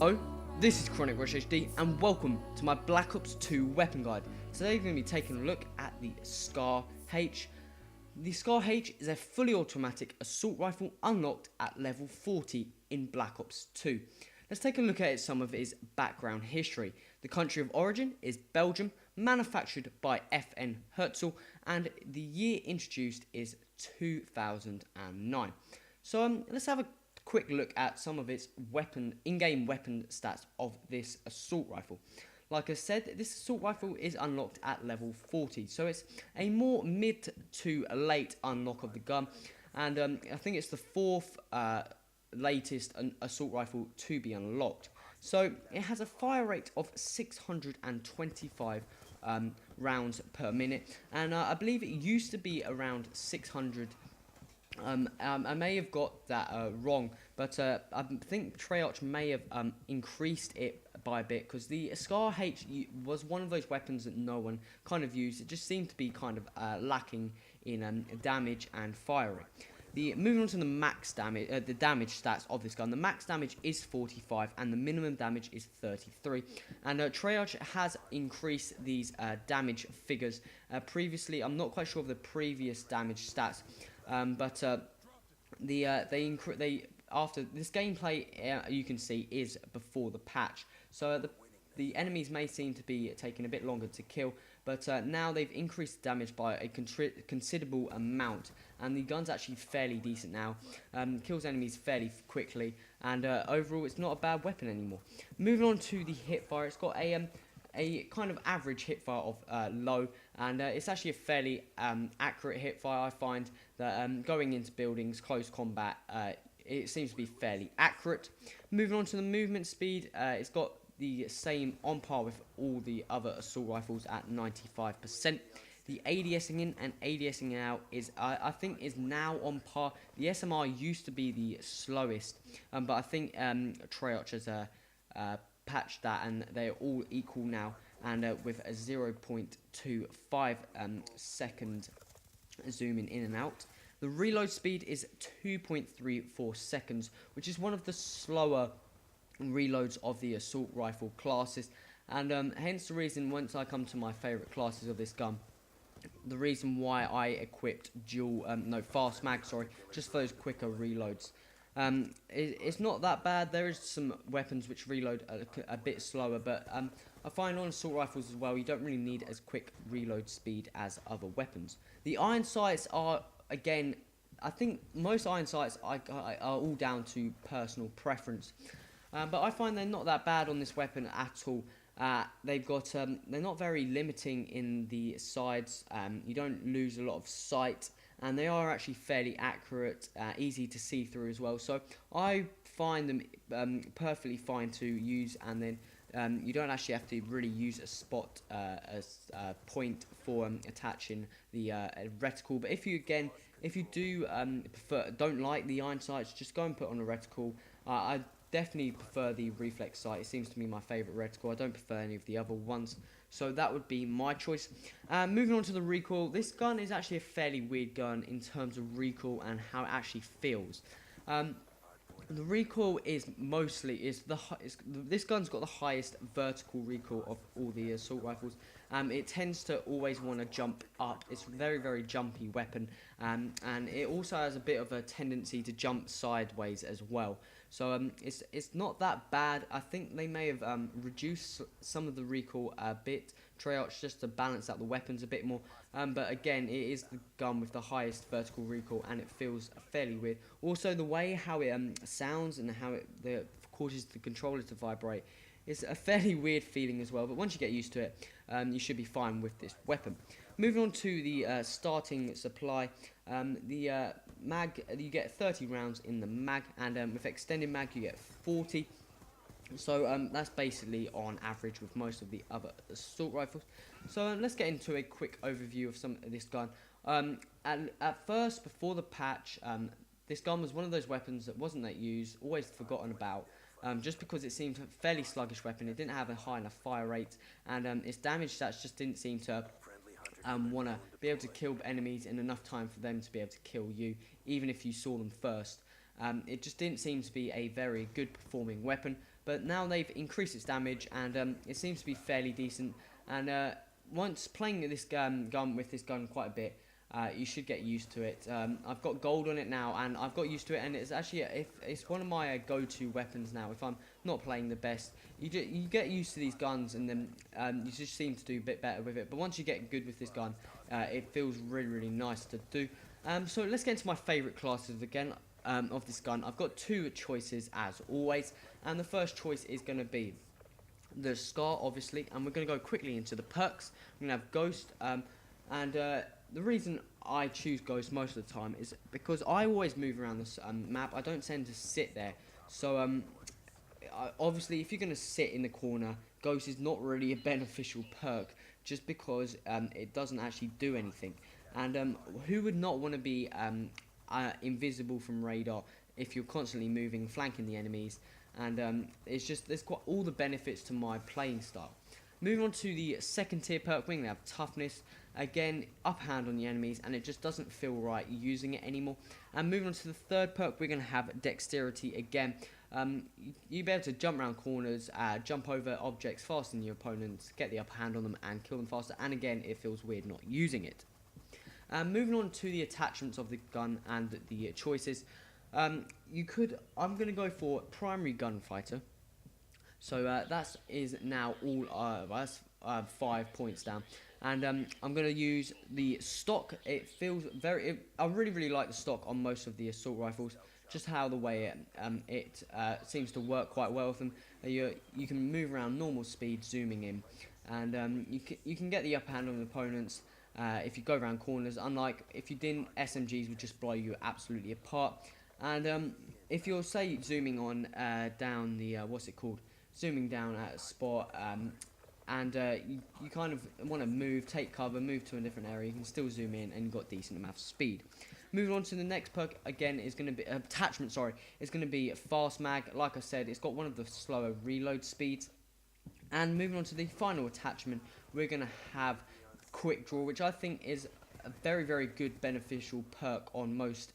Hello, this is Chronic Rush HD and welcome to my Black Ops 2 weapon guide. Today we're going to be taking a look at the Scar H. The Scar H is a fully automatic assault rifle unlocked at level 40 in Black Ops 2. Let's take a look at some of its background history. The country of origin is Belgium, manufactured by FN HowTo, and the year introduced is 2009. So let's have a quick look at some of its in-game weapon stats of this assault rifle. Like I said, this assault rifle is unlocked at level 40, so it's a more mid to late unlock of the gun, and I think it's the fourth latest assault rifle to be unlocked. So it has a fire rate of 625 rounds per minute, and I believe it used to be around 600. I may have got that wrong, but I think Treyarch may have increased it by a bit, because the Scar H was one of those weapons that no one kind of used. It just seemed to be kind of lacking in damage and firing. Moving on to the max damage, the damage stats of this gun. The max damage is 45 and the minimum damage is 33. And Treyarch has increased these damage figures. Previously, I'm not quite sure of the previous damage stats, but after this gameplay, you can see is before the patch. So the enemies may seem to be taking a bit longer to kill, but now they've increased the damage by a considerable amount, and the gun's actually fairly decent now. Kills enemies fairly quickly, and overall it's not a bad weapon anymore. Moving on to the hipfire, it's got a kind of average hipfire of low, and it's actually a fairly accurate hipfire. I find that going into buildings, close combat, it seems to be fairly accurate. Moving on to the movement speed, it's got the same on par with all the other assault rifles at 95%. The ADSing in and ADSing out is, I think, is now on par. The SMR used to be the slowest, but I think Treyarch has patched that, and they're all equal now, and with a 0.25 second zooming in and out. The reload speed is 2.34 seconds, which is one of the slower reloads of the assault rifle classes, and hence the reason, once I come to my favourite classes of this gun, the reason why I equipped fast mag, just for those quicker reloads. It's not that bad. There is some weapons which reload a bit slower, but I find on assault rifles as well, you don't really need as quick reload speed as other weapons. The iron sights are, again, I think most iron sights are all down to personal preference. But I find they're not that bad on this weapon at all. They've got they're not very limiting in the sides. You don't lose a lot of sight, and they are actually fairly accurate, easy to see through as well. So I find them perfectly fine to use, and then you don't actually have to really use a spot point for attaching the reticle. But if you don't like the iron sights, just go and put on a reticle. I definitely prefer the reflex sight. It seems to be my favourite reticle. I don't prefer any of the other ones, so that would be my choice. Moving on to the recoil, this gun is actually a fairly weird gun in terms of recoil and how it actually feels. The recoil is this gun's got the highest vertical recoil of all the assault rifles. It tends to always want to jump up. It's a very, very jumpy weapon, and it also has a bit of a tendency to jump sideways as well. So it's not that bad. I think they may have reduced some of the recoil a bit, Treyarch, just to balance out the weapons a bit more. But again, it is the gun with the highest vertical recoil, and it feels fairly weird. Also, the way how it sounds and how it causes the controller to vibrate is a fairly weird feeling as well. But once you get used to it, you should be fine with this weapon. Moving on to the starting supply, the mag, you get 30 rounds in the mag, and with extended mag you get 40. So that's basically on average with most of the other assault rifles. So let's get into a quick overview of some of this gun. At first, before the patch, this gun was one of those weapons that wasn't that used, always forgotten about. Just because it seemed a fairly sluggish weapon. It didn't have a high enough fire rate, and its damage stats just didn't seem to want to be able to kill enemies in enough time for them to be able to kill you, even if you saw them first. It just didn't seem to be a very good performing weapon. but now they've increased its damage, and it seems to be fairly decent. And once playing this gun with this gun quite a bit, you should get used to it. I've got gold on it now, and I've got used to it, and it's actually it's one of my go-to weapons now. If I'm not playing the best, you get used to these guns, and then you just seem to do a bit better with it. But once you get good with this gun, it feels really nice to do. So let's get into my favourite classes again of this gun. I've got two choices as always, and the first choice is going to be the Scar, obviously, and we're going to go quickly into the perks. We're going to have Ghost, and the reason I choose Ghost most of the time is because I always move around this map. I don't tend to sit there, so obviously if you're going to sit in the corner, Ghost is not really a beneficial perk, just because it doesn't actually do anything. And who would not want to be invisible from radar if you're constantly moving, flanking the enemies? And it's just, there's quite all the benefits to my playing style. Moving on to the second tier perk, we're going to have Toughness. Again, upper hand on the enemies, and it just doesn't feel right using it anymore. And moving on to the third perk, we're going to have Dexterity again. You'll be able to jump around corners, jump over objects faster than your opponents, get the upper hand on them, and kill them faster. And again, it feels weird not using it. Moving on to the attachments of the gun and the choices. I'm going to go for Primary Gunfighter. So that is now all, that's 5 points down. And I'm going to use the stock. It feels I really like the stock on most of the assault rifles. Just how the way it seems to work quite well with them. You can move around normal speed, zooming in. And you can get the upper hand on the opponents if you go around corners. Unlike if you didn't, SMGs would just blow you absolutely apart. And if you're, say, zooming on down the, zooming down at a spot, and you kind of want to move, take cover, move to a different area, you can still zoom in, and you've got decent amount of speed. Moving on to the next perk, again, is going to be, attachment, is going to be Fast Mag. Like I said, it's got one of the slower reload speeds. And moving on to the final attachment, we're going to have Quick Draw, which I think is a very good beneficial perk on most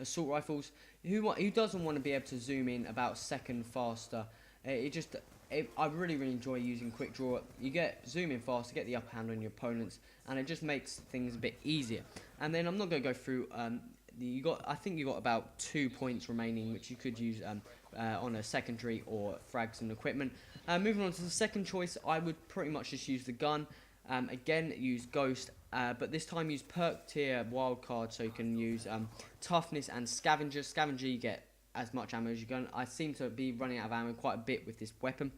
assault rifles. Who doesn't want to be able to zoom in about a second faster? I really enjoy using Quick Draw. You get zoom in faster, get the upper hand on your opponents, and it just makes things a bit easier. And then I'm not going to go through. I think you got about 2 points remaining, which you could use on a secondary or frags and equipment. Moving on to the second choice, I would pretty much just use the gun. Again, use Ghost, but this time use perk tier wildcard, so you can use Toughness and Scavenger. Scavenger, you get as much ammo as you can. I seem to be running out of ammo quite a bit with this weapon.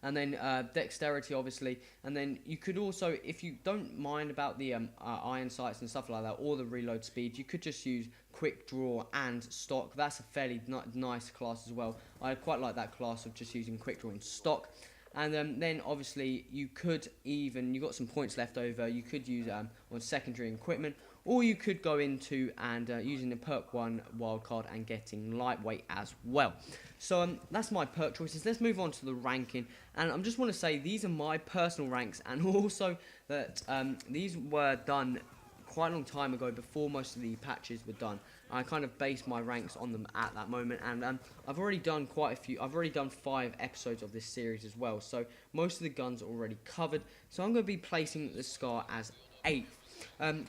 And then Dexterity, obviously. And then you could also, if you don't mind about the iron sights and stuff like that, or the reload speed, you could just use Quick Draw and Stock. That's a fairly nice class as well. I quite like that class of just using Quick Draw and Stock. And then obviously you got some points left over, you could use on secondary equipment, or you could go into and using the perk 1 wildcard and getting lightweight as well. So that's my perk choices. Let's move on to the ranking, and I just want to say these are my personal ranks, and also that these were done quite a long time ago, before most of the patches were done. I kind of based my ranks on them at that moment, and I've already done quite a few. I've already done 5 episodes of this series as well, so most of the guns are already covered. So I'm going to be placing the Scar as 8th.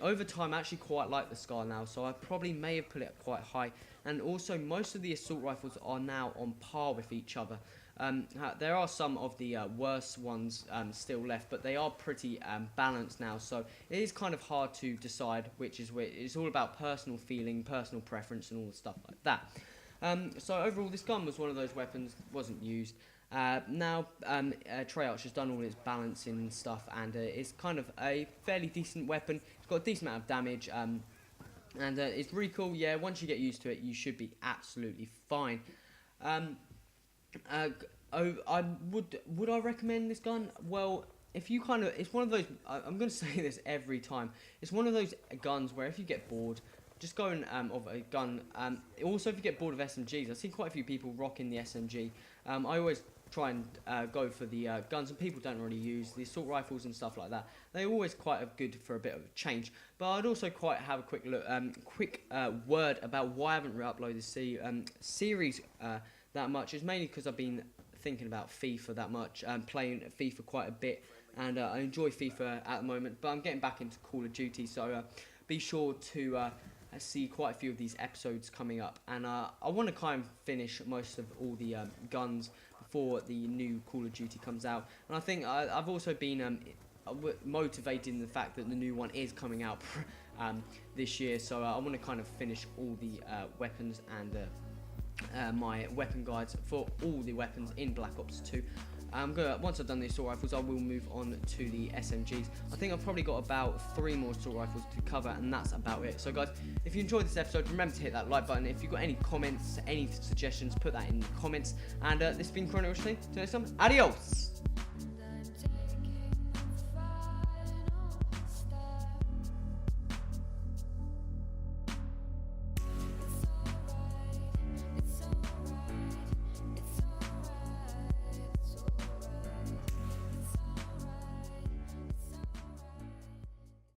Over time, I actually quite like the Scar now, so I probably may have put it quite high. And also, most of the assault rifles are now on par with each other. There are some of the worse ones still left, but they are pretty balanced now, so it is kind of hard to decide which is which. It's all about personal feeling, personal preference, and all the stuff like that. So overall, this gun was one of those weapons that wasn't used. Now Treyarch has done all its balancing and stuff, and it's kind of a fairly decent weapon. It's got a decent amount of damage, and it's really cool. Yeah, once you get used to it, you should be absolutely fine. Would I recommend this gun? Well, if you it's one of those, I'm going to say this every time, it's one of those guns where if you get bored, just go and of a gun. Also, if you get bored of SMGs, I've seen quite a few people rocking the SMG. I always try and go for the guns, and people don't really use the assault rifles and stuff like that. They're always quite good for a bit of a change. But I'd also quite have a quick word about why I haven't re-uploaded the series that much is mainly because I've been thinking about FIFA that much, playing FIFA quite a bit, and I enjoy FIFA at the moment, but I'm getting back into Call of Duty, so be sure to see quite a few of these episodes coming up, and I want to kind of finish most of all the guns before the new Call of Duty comes out, and I think I've also been motivated in the fact that the new one is coming out this year, so I want to kind of finish all the weapons and my weapon guides for all the weapons in Black Ops 2. Once I've done the assault rifles, I will move on to the SMGs. I think I've probably got about 3 more assault rifles to cover, and that's about it. So guys, if you enjoyed this episode, remember to hit that like button. If you've got any comments, any suggestions, put that in the comments. And this has been Chrono Till next time. Adios!